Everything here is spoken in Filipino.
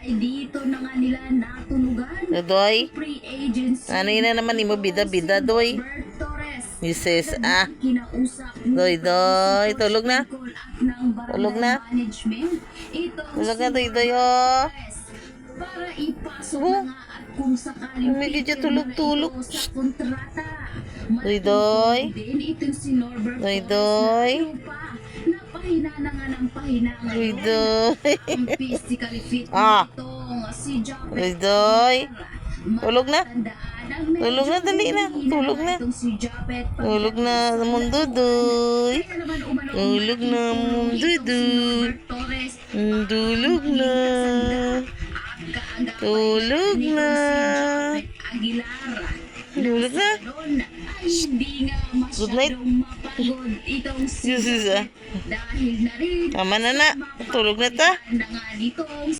ay dito na nga nila natulugan. Doy, Free agency. ano yun na naman ni mo bida-bida, Doy? Bert Torres. Misis, Kinausap ni Doy, Doy, Coach tulog na? Nicole at ng Tulog barangay na? management. Ito Tulog na, si Doy, Doy, oh. Torres. Para ipasok Oh. na nga at kung sakaling Medyo pipirma tulog-tulog. ito sa kontrata. Doy, Doy. Matutulog din itong si Norbert Doy, Torres Doy. na lupa. Napahina na nga ng pahina Doy, ngayon. Doy. Ang physically fit Ah. nitong si Japet. Doy, Doy. Tulog na? Tulog na, dali na. Tulog na. Tulog na sa mundo, Doy. Tulog na mundo, Doy. Tulog na. Tulog na. Tulog na. Good night. Yes, yes, ah. Dahil na rin Tama na na. Tulog na ta. na nga nitong